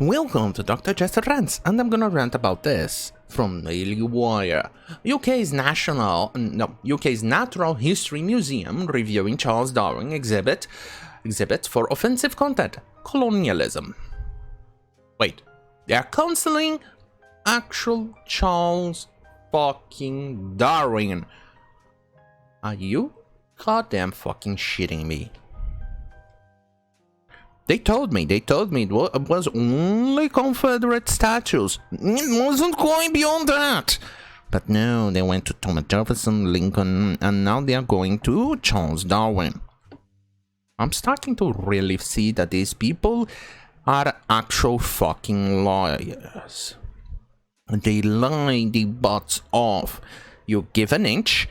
Welcome to Dr. Jester Rants, and I'm gonna rant about this from Daily Wire. UK's Natural History Museum reviewing Charles Darwin exhibits for offensive content, colonialism. Wait, they're cancelling actual Charles fucking Darwin. Are you goddamn fucking shitting me? They told me it was only Confederate statues. It wasn't going beyond that. But no, they went to Thomas Jefferson, Lincoln, and now they are going to Charles Darwin. I'm starting to really see that these people are actual fucking liars. They lie their butts off. You give an inch,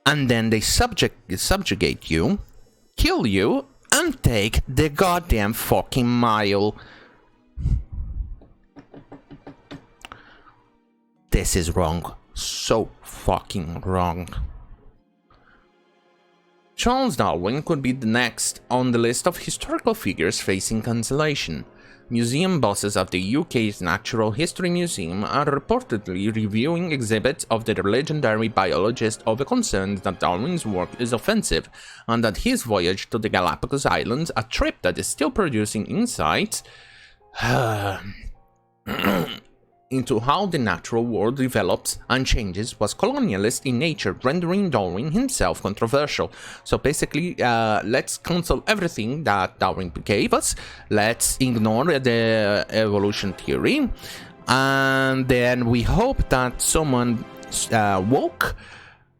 and then they subjugate you, kill you, and take the goddamn fucking mile. This is wrong. So fucking wrong. Charles Darwin could be the next on the list of historical figures facing cancellation. Museum bosses of the UK's Natural History Museum are reportedly reviewing exhibits of the legendary biologist over concerns that Darwin's work is offensive and that his voyage to the Galapagos Islands, a trip that is still producing insights into how the natural world develops and changes, was colonialist in nature, rendering Darwin himself controversial. So basically, let's cancel everything that Darwin gave us, let's ignore the evolution theory, and then we hope that someone woke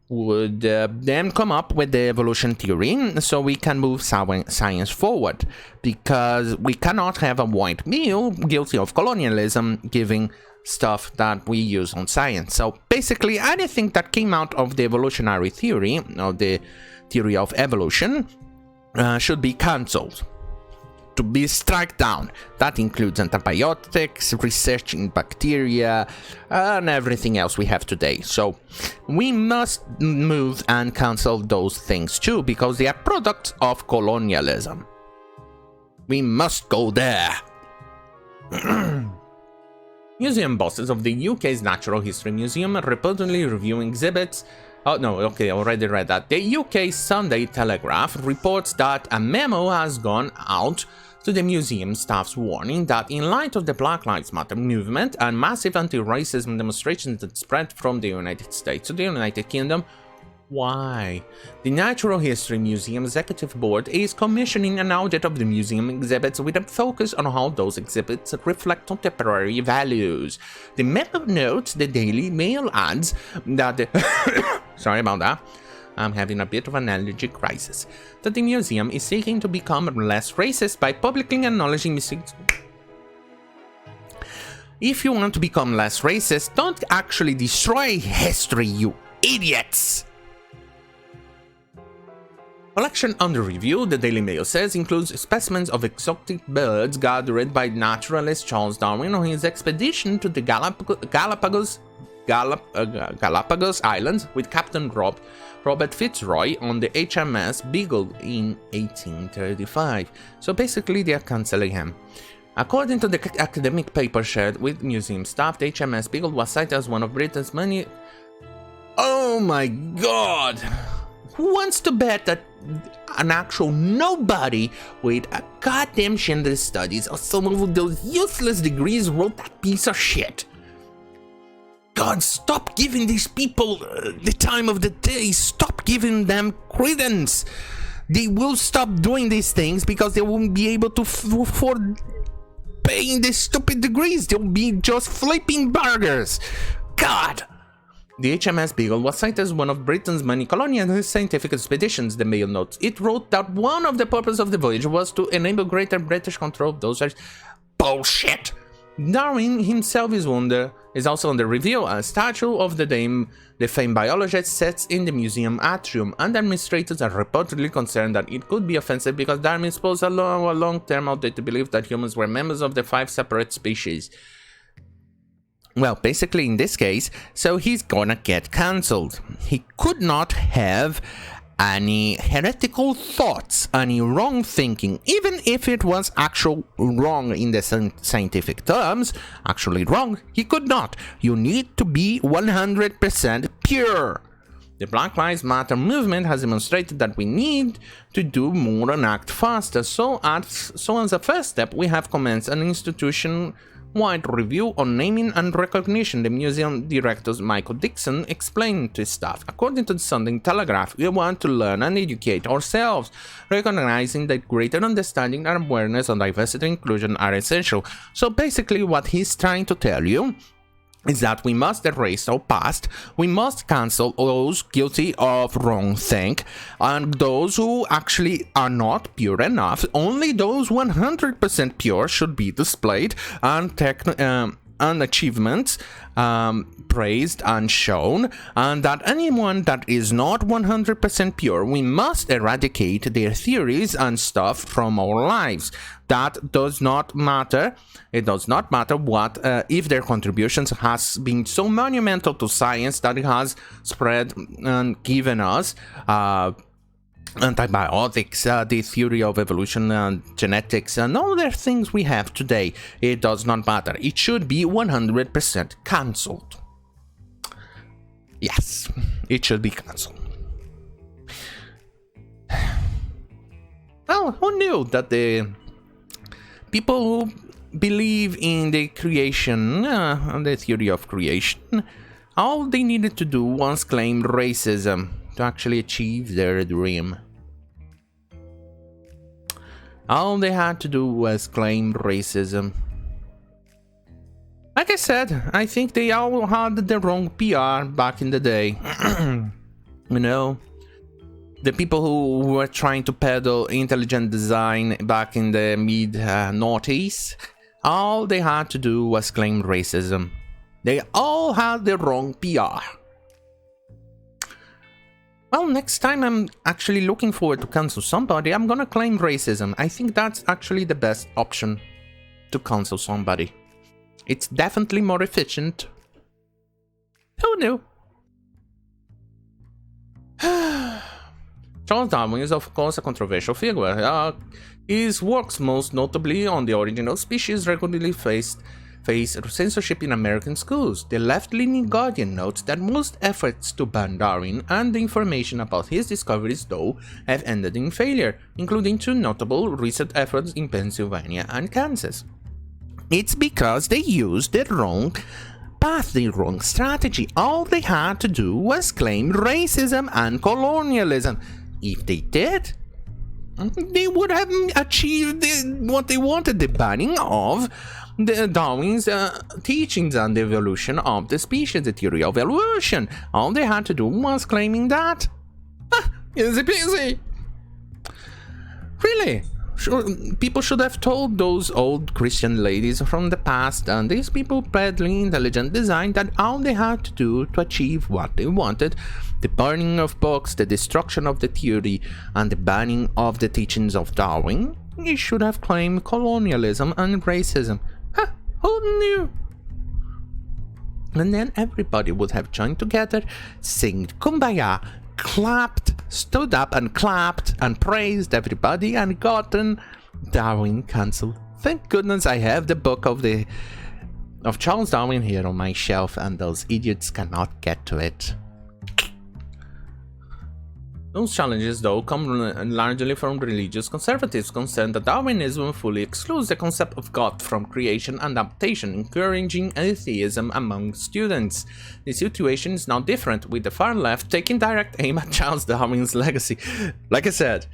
would then come up with the evolution theory so we can move science forward, because we cannot have a white male guilty of colonialism giving stuff that we use on science. So basically anything that came out of the evolutionary theory, or the theory of evolution, should be cancelled, to be struck down. That includes antibiotics, research in bacteria, and everything else we have today. So we must move and cancel those things too, because they are products of colonialism. We must go there. Museum bosses of the UK's Natural History Museum are reportedly reviewing exhibits. Oh no, okay, I already read that. The UK Sunday Telegraph reports that a memo has gone out to the museum staff's warning that in light of the Black Lives Matter movement and massive anti-racism demonstrations that spread from the United States to the United Kingdom, why? The Natural History Museum Executive Board is commissioning an audit of the museum exhibits with a focus on how those exhibits reflect contemporary values. The memo notes the Daily Mail adds that sorry about that, I'm having a bit of an allergy crisis, that the museum is seeking to become less racist by publicly acknowledging mistakes. If you want to become less racist, don't actually destroy history, you idiots! Collection under review, the Daily Mail says, includes specimens of exotic birds gathered by naturalist Charles Darwin on his expedition to the Galapagos Islands with Captain Robert Fitzroy on the HMS Beagle in 1835. So basically they are cancelling him. According to the academic paper shared with museum staff, the HMS Beagle was cited as one of Britain's many... Oh my god! Who wants to bet that an actual nobody with a goddamn gender studies or some of those useless degrees wrote that piece of shit? God, stop giving these people the time of the day. Stop giving them credence. They will stop doing these things because they won't be able to afford paying these stupid degrees. They'll be just flipping burgers. God. The HMS Beagle was cited as one of Britain's many colonial scientific expeditions, the Mail notes. It wrote that one of the purposes of the voyage was to enable greater British control of those areas. Bullshit! Darwin himself is also under review. A statue of the famed biologist sits in the museum atrium, and administrators are reportedly concerned that it could be offensive because Darwin posed a long-term outdated belief that humans were members of the 5 separate species. Well, basically in this case, so he's gonna get cancelled. He could not have any heretical thoughts, any wrong thinking, even if it was actual wrong in the scientific terms, actually wrong, he could not. You need to be 100% pure. The Black Lives Matter movement has demonstrated that we need to do more and act faster. So as a first step, we have commenced an institution-wide review on naming and recognition. The museum director Michael Dixon explained to staff. According to the Sunday Telegraph, we want to learn and educate ourselves, recognizing that greater understanding and awareness on diversity and inclusion are essential. So basically what he's trying to tell you is that we must erase our past, we must cancel those guilty of wrong think, and those who actually are not pure enough, only those 100% pure should be displayed, and achievements praised and shown, and that anyone that is not 100% pure, we must eradicate their theories and stuff from our lives. That does not matter. It does not matter what if their contributions has been so monumental to science that it has spread and given us antibiotics, the theory of evolution and genetics, and all the things we have today. It does not matter. It should be 100% cancelled. Yes, it should be cancelled. Well, who knew that the people who believe in the creation, the theory of creation, all they needed to do was claim racism to actually achieve their dream. All they had to do was claim racism. Like I said, I think they all had the wrong PR back in the day. You know, the people who were trying to peddle intelligent design back in the mid-noughties, all they had to do was claim racism. They all had the wrong PR. Well, next time I'm actually looking forward to cancel somebody, I'm gonna claim racism. I think that's actually the best option to cancel somebody. It's definitely more efficient. Who knew? Charles Darwin is of course a controversial figure. His works, most notably on the origin of species, regularly face censorship in American schools. The left-leaning Guardian notes that most efforts to ban Darwin and the information about his discoveries, though, have ended in failure, including two notable recent efforts in Pennsylvania and Kansas. It's because they used the wrong path, the wrong strategy. All they had to do was claim racism and colonialism. If they did, they would have achieved what they wanted, the banning of Darwin's teachings on the evolution of the species, the theory of evolution. All they had to do was claiming that. Easy peasy. Really? Sure, people should have told those old Christian ladies from the past and these people peddling intelligent design that all they had to do to achieve what they wanted, the burning of books, the destruction of the theory, and the banning of the teachings of Darwin, they should have claimed colonialism and racism. Who knew? And then everybody would have joined together, sing Kumbaya, clapped, stood up and clapped and praised everybody and gotten Darwin cancelled. Thank goodness I have the book of Charles Darwin here on my shelf and those idiots cannot get to it. Those challenges, though, come largely from religious conservatives concerned that Darwinism fully excludes the concept of God from creation and adaptation, encouraging atheism among students. The situation is now different, with the far left taking direct aim at Charles Darwin's legacy. Like I said,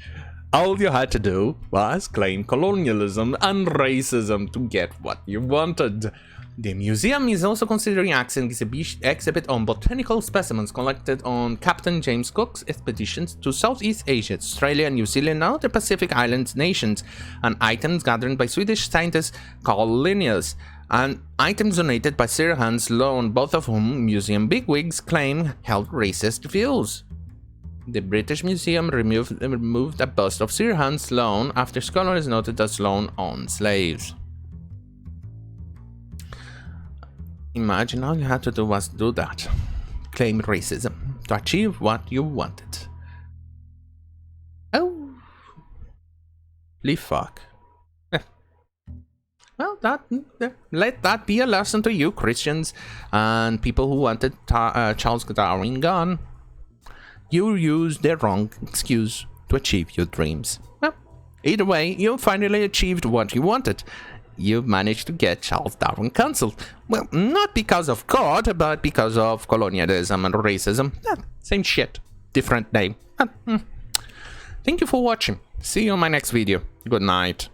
all you had to do was claim colonialism and racism to get what you wanted. The museum is also considering an exhibit on botanical specimens collected on Captain James Cook's expeditions to Southeast Asia, Australia, New Zealand, and other Pacific Islands nations, and items gathered by Swedish scientists called Linnaeus, and items donated by Sir Hans Sloane, both of whom museum bigwigs claim held racist views. The British Museum removed a bust of Sir Hans Sloane after scholars noted that Sloane owned slaves. Imagine all you had to do was do that. Claim racism to achieve what you wanted. fuck. Well, let that be a lesson to you, Christians, and people who wanted Charles Darwin gone. You used the wrong excuse to achieve your dreams. Well, either way, you finally achieved what you wanted. You managed to get Charles Darwin cancelled. Well, not because of God, but because of colonialism and racism. Same shit, different name. Thank you for watching. See you on my next video. Good night.